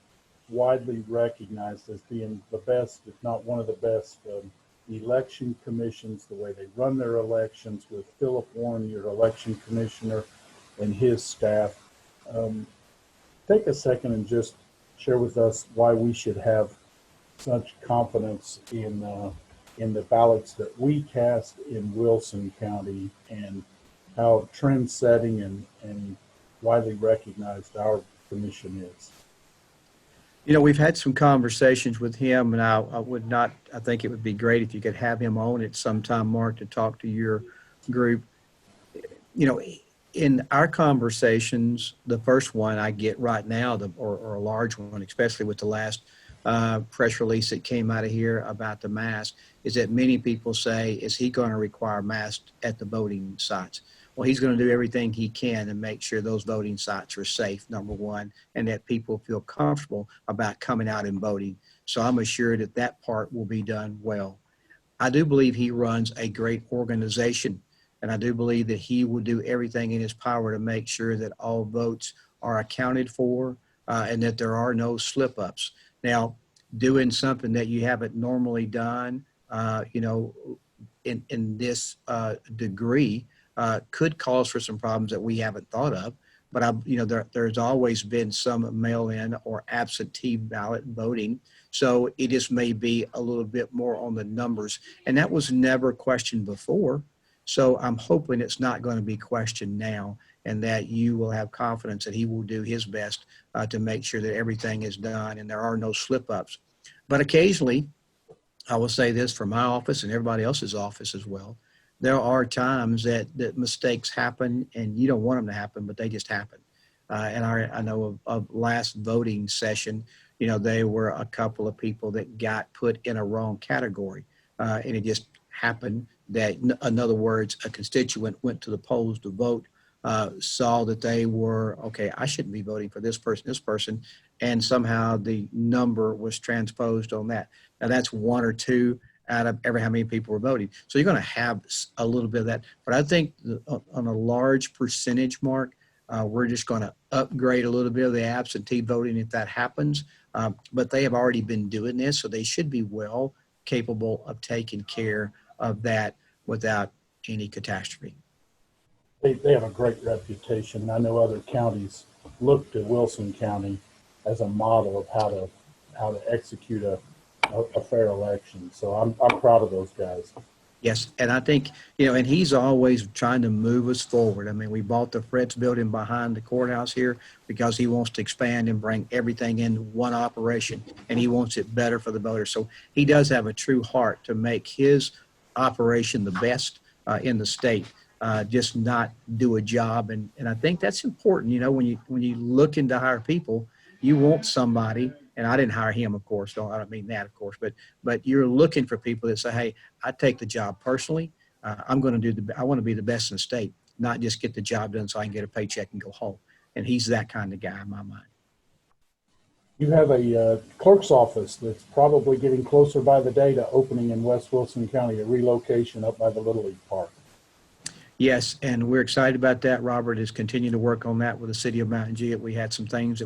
widely recognized as being the best, if not one of the best, election commissions, the way they run their elections with Philip Warren, your election commissioner, and his staff. Take a second and just share with us why we should have such confidence in the ballots that we cast in Wilson County, and how trend-setting and widely recognized our commission is. You know, we've had some conversations with him, and I think it would be great if you could have him on at some time, Mark, to talk to your group. You know, in our conversations, the first one I get right now, or a large one, especially with the last press release that came out of here about the mask, is that many people say, is he going to require masks at the voting sites? Well, he's going to do everything he can to make sure those voting sites are safe, number one, and that people feel comfortable about coming out and voting. So I'm assured that that part will be done well. I do believe he runs a great organization, and I do believe that he will do everything in his power to make sure that all votes are accounted for and that there are no slip-ups. Now, doing something that you haven't normally done, you know, in this degree, could cause for some problems that we haven't thought of. But you know, there's always been some mail-in or absentee ballot voting, so it just may be a little bit more on the numbers, and that was never questioned before. So I'm hoping it's not going to be questioned now, and that you will have confidence that he will do his best to make sure that everything is done and there are no slip-ups. But occasionally, I will say this for my office and everybody else's office as well, there are times that mistakes happen and you don't want them to happen, but they just happen. And I know of last voting session, you know, there were a couple of people that got put in a wrong category. And it just happened that, in other words, a constituent went to the polls to vote, saw that they were, okay, I shouldn't be voting for this person, and somehow the number was transposed on that. Now that's one or two out of every how many people were voting. So you're going to have a little bit of that. But I think on a large percentage, Mark, we're just going to upgrade a little bit of the absentee voting if that happens. But they have already been doing this, so they should be well capable of taking care of that without any catastrophe. They have a great reputation. I know other counties look to Wilson County as a model of how to execute a fair election. So I'm proud of those guys. Yes, and I think, you know, and he's always trying to move us forward. I mean, we bought the Fred's building behind the courthouse here because he wants to expand and bring everything in one operation, and he wants it better for the voters. So he does have a true heart to make his operation the best in the state, just not do a job. And I think that's important. You know, when you look into hire people, you want somebody and I didn't hire him, of course. I don't mean that, of course, but you're looking for people that say, hey, I take the job personally. I want to be the best in the state, not just get the job done so I can get a paycheck and go home. And he's that kind of guy in my mind. You have a clerk's office that's probably getting closer by the day to opening in West Wilson County, a relocation up by the Little League Park. Yes, and we're excited about that. Robert is continuing to work on that with the city of Mountain Gilead. We had some things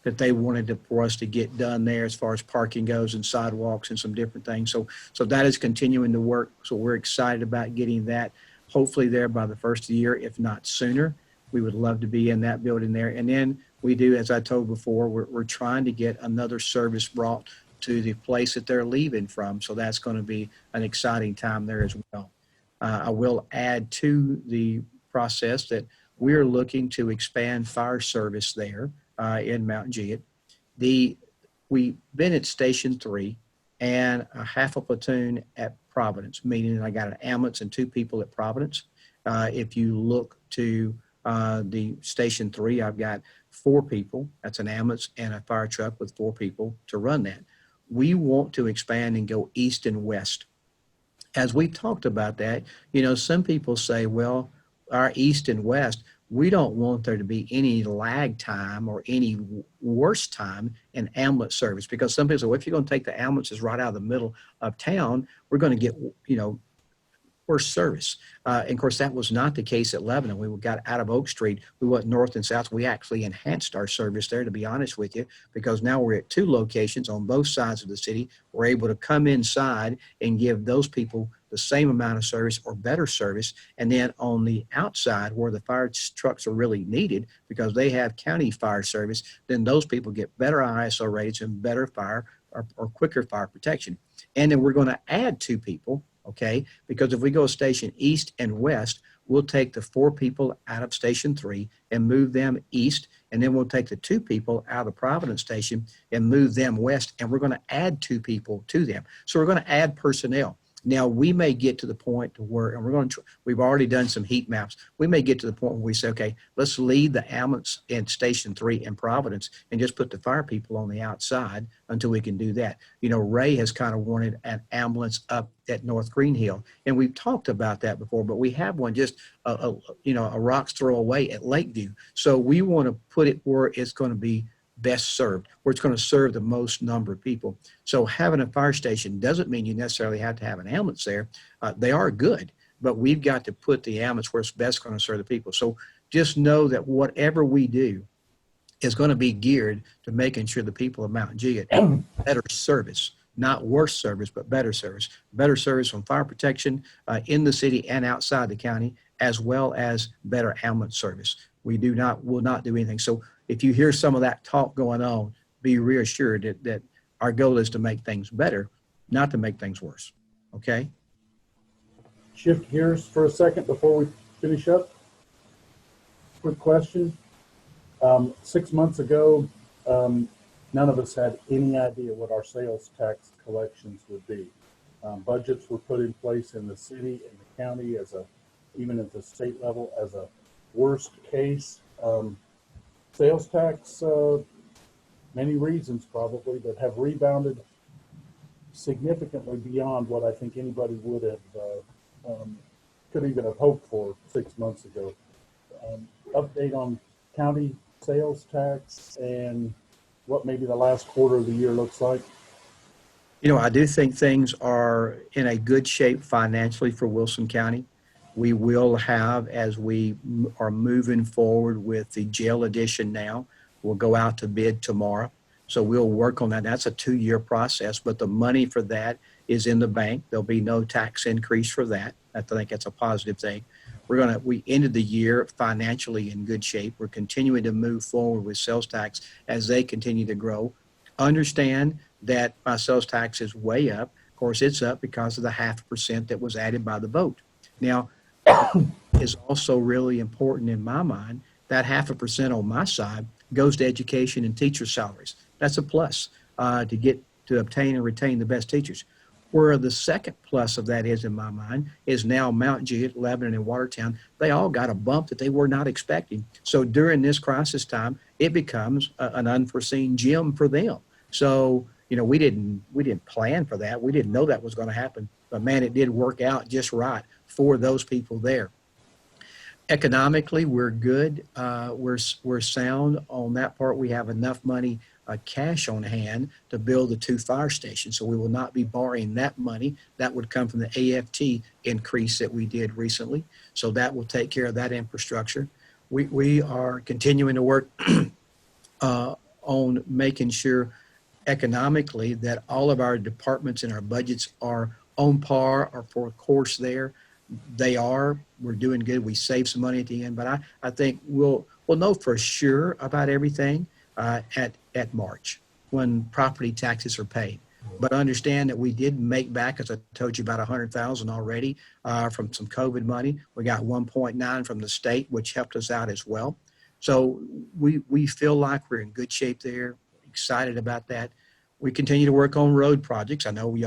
that they wanted for us to get done there as far as parking goes and sidewalks and some different things. So that is continuing to work. So we're excited about getting that hopefully there by the first of the year, if not sooner. We would love to be in that building there. And then we do, as I told before, we're trying to get another service brought to the place that they're leaving from. So that's going to be an exciting time there as well. I will add to the process that we're looking to expand fire service there in Mountain Gilead. We've been at Station 3 and a half a platoon at Providence, meaning I got an ambulance and 2 people at Providence. If you look to the Station 3, I've got 4 people. That's an ambulance and a fire truck with 4 people to run that. We want to expand and go east and west. As we talked about that, some people say, well, our east and west, we don't want there to be any lag time or any worse time in ambulance service, because some people say, well, if you're going to take the ambulances right out of the middle of town, we're going to get, worse service. And of course, that was not the case at Lebanon. We got out of Oak Street. We went north and south. We actually enhanced our service there, to be honest with you, because now we're at 2 locations on both sides of the city. We're able to come inside and give those people the same amount of service or better service. And then on the outside where the fire trucks are really needed, because they have county fire service, then those people get better ISO rates and better fire or quicker fire protection. And then we're going to add 2 people. Okay, because if we go station east and west, we'll take the 4 people out of Station 3 and move them east, and then we'll take the 2 people out of Providence Station and move them west, and we're going to add 2 people to them. So we're going to add personnel. Now, we may get to the point to where, and we've already done some heat maps. We may get to the point where we say, okay, let's leave the ambulance in Station 3 in Providence and just put the fire people on the outside until we can do that. Ray has kind of wanted an ambulance up at North Green Hill, and we've talked about that before, but we have one just a rock's throw away at Lakeview. So we want to put it where it's going to be best served, where it's going to serve the most number of people. So having a fire station doesn't mean you necessarily have to have an ambulance there. They are good, but we've got to put the ambulance where it's best going to serve the people. So just know that whatever we do is going to be geared to making sure the people of Mountain Gilead have better service, not worse service, but better service. Better service on fire protection in the city and outside the county, as well as better ambulance service. We will not do anything. So if you hear some of that talk going on, be reassured that our goal is to make things better, not to make things worse. Okay? Shift gears for a second before we finish up. Quick question. 6 months ago, none of us had any idea what our sales tax collections would be. Budgets were put in place in the city and the county even at the state level as a worst case. Sales tax, many reasons probably, but have rebounded significantly beyond what I think anybody would have, could even have hoped for 6 months ago. Update on county sales tax and what maybe the last quarter of the year looks like? I do think things are in a good shape financially for Wilson County. We will have, as we are moving forward with the jail addition now, we'll go out to bid tomorrow. So we'll work on that. That's a 2-year process, but the money for that is in the bank. There'll be no tax increase for that. I think that's a positive thing. We ended the year financially in good shape. We're continuing to move forward with sales tax as they continue to grow. Understand that my sales tax is way up. Of course, it's up because of the 0.5% that was added by the vote. Now, is also really important in my mind. That 0.5% on my side goes to education and teacher salaries. That's a plus to obtain and retain the best teachers. Where the second plus of that is in my mind is now Mount Gilead, Lebanon, and Watertown. They all got a bump that they were not expecting. So during this crisis time, it becomes an unforeseen gem for them. So, we didn't plan for that. We didn't know that was going to happen, but man, it did work out just right for those people there. Economically, we're good. We're sound on that part. We have enough money, cash on hand to build the 2 fire stations. So we will not be borrowing that money. That would come from the AFT increase that we did recently. So that will take care of that infrastructure. We are continuing to work on making sure economically that all of our departments and our budgets are on par or for course there. They are. We're doing good. We save some money at the end, but I think we'll know for sure about everything at March when property taxes are paid. But understand that we did make back, as I told you, about 100,000 already from some COVID money. We got 1.9 from the state, which helped us out as well. So we feel like we're in good shape there. Excited about that. We continue to work on road projects. I know we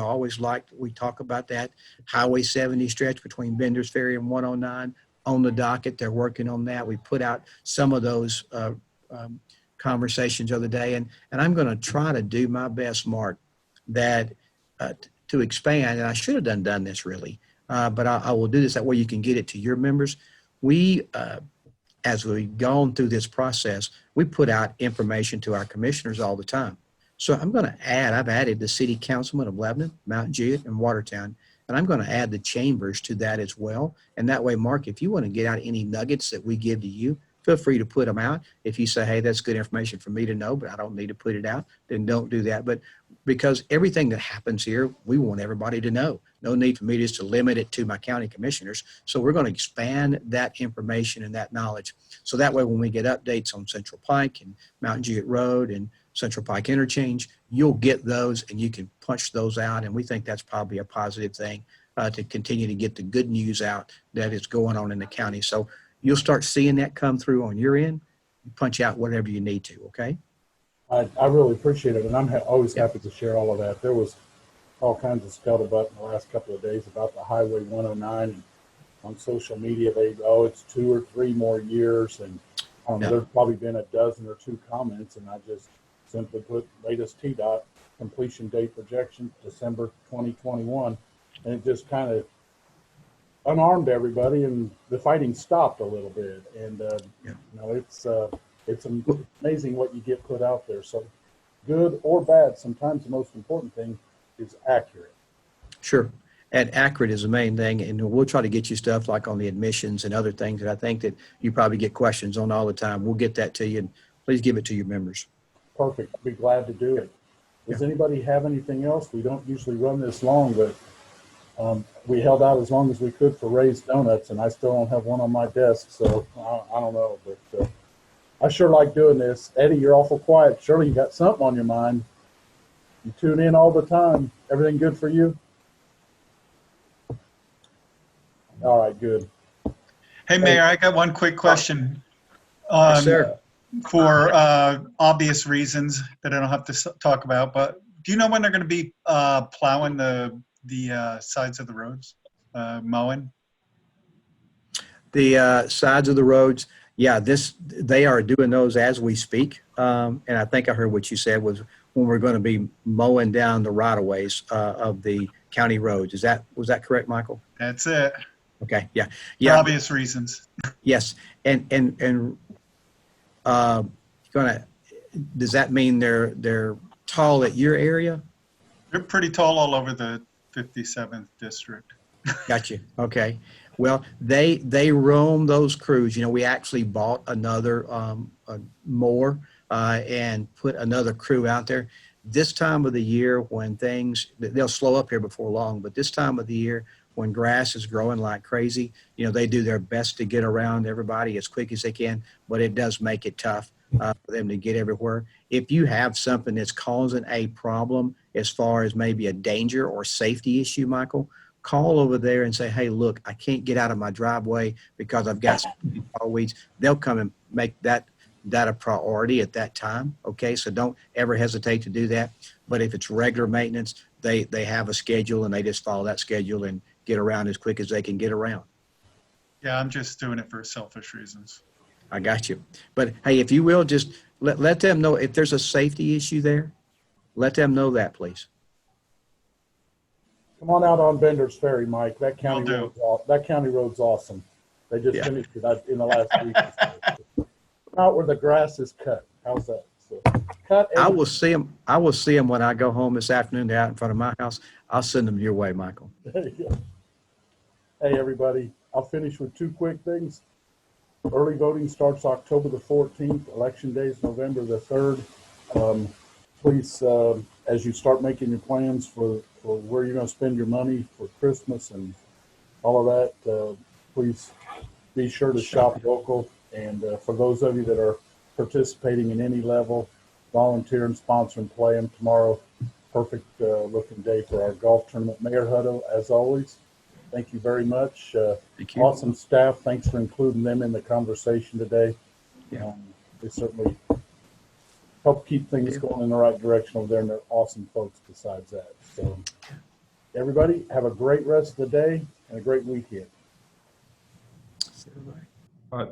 talk about that. Highway 70 stretch between Bender's Ferry and 109 on the docket. They're working on that. We put out some of those conversations the other day, and I'm going to try to do my best, Mark, that to expand, and I should have done this really, but I will do this that way you can get it to your members. We, as we've gone through this process, we put out information to our commissioners all the time. So I'm going to I've added the city councilman of Lebanon, Mount Juliet, and Watertown, and I'm going to add the chambers to that as well. And that way, Mark, if you want to get out any nuggets that we give to you, feel free to put them out. If you say, hey, that's good information for me to know, but I don't need to put it out, then don't do that. But because everything that happens here, we want everybody to know. No need for me just to limit it to my county commissioners. So we're going to expand that information and that knowledge. So that way, when we get updates on Central Pike and Mount Juliet Road and Central Pike Interchange, you'll get those and you can punch those out. And we think that's probably a positive thing to continue to get the good news out that is going on in the county. So you'll start seeing that come through on your end. You punch out whatever you need to, okay? I really appreciate it, and I'm always happy to share all of that. There was all kinds of scuttlebutt in the last couple of days about the Highway 109 and on social media. It's 2 or 3 more years, and there's probably been a dozen or 2 comments, and I just simply put latest TDOT completion date projection December 2021, and it just kind of unarmed everybody, and the fighting stopped a little bit. And it's amazing what you get put out there. So good or bad, sometimes the most important thing is accurate. Sure. And accurate is the main thing. And we'll try to get you stuff like on the admissions and other things that I think that you probably get questions on all the time. We'll get that to you, and please give it to your members. Perfect. Be glad to do it. Does anybody have anything else? We don't usually run this long, but we held out as long as we could for raised donuts, and I still don't have one on my desk, so I don't know. But I sure like doing this. Eddie, you're awful quiet. Surely you got something on your mind. You tune in all the time. Everything good for you? All right, good. Hey, Mayor, I got one quick question. Yes, sir. For obvious reasons that I don't have to talk about, but do you know when they're going to be plowing the sides of the roads, mowing? The sides of the roads, yeah, they are doing those as we speak. And I think I heard what you said was when we're going to be mowing down the right of ways of the county roads. Was that correct, Michael? That's it. Okay, yeah, For obvious reasons. yes, and does that mean they're tall at your area? They're pretty tall all over the 57th district. Got you. Okay. Well, they roam those crews. We actually bought another mower and put another crew out there. This time of the year when they'll slow up here before long, but this time of the year when grass is growing like crazy, they do their best to get around everybody as quick as they can, but it does make it tough for them to get everywhere. If you have something that's causing a problem as far as maybe a danger or safety issue, Michael, call over there and say, hey, look, I can't get out of my driveway because I've got some weeds. They'll come and make that a priority at that time. Okay, so don't ever hesitate to do that. But if it's regular maintenance, they have a schedule and they just follow that schedule and get around as quick as they can get around. Yeah, I'm just doing it for selfish reasons. I got you. But hey, if you will, just let them know if there's a safety issue there, let them know that, please. Come on out on Bender's Ferry, Mike. That Will do. county road's awesome. They just Yeah. finished it in the last week. Out where the grass is cut. How's that? So, cut. I and- will see them. I will see them when I go home this afternoon. They're out in front of my house. I'll send them your way, Michael. There you go. Hey, everybody. I'll finish with two quick things. Early voting starts October the 14th. Election day is November the 3rd. Please, as you start making your plans for where you're going to spend your money for Christmas and all of that, please be sure to shop local. And for those of you that are participating in any level, volunteer and sponsor and play them tomorrow. Perfect looking day for our golf tournament. Mayor Hutto, as always, thank you very much. Thank you. Awesome staff. Thanks for including them in the conversation today. Yeah. They certainly help keep things going in the right direction over there, and they're awesome folks besides that. So everybody have a great rest of the day and a great weekend. See everybody. All right.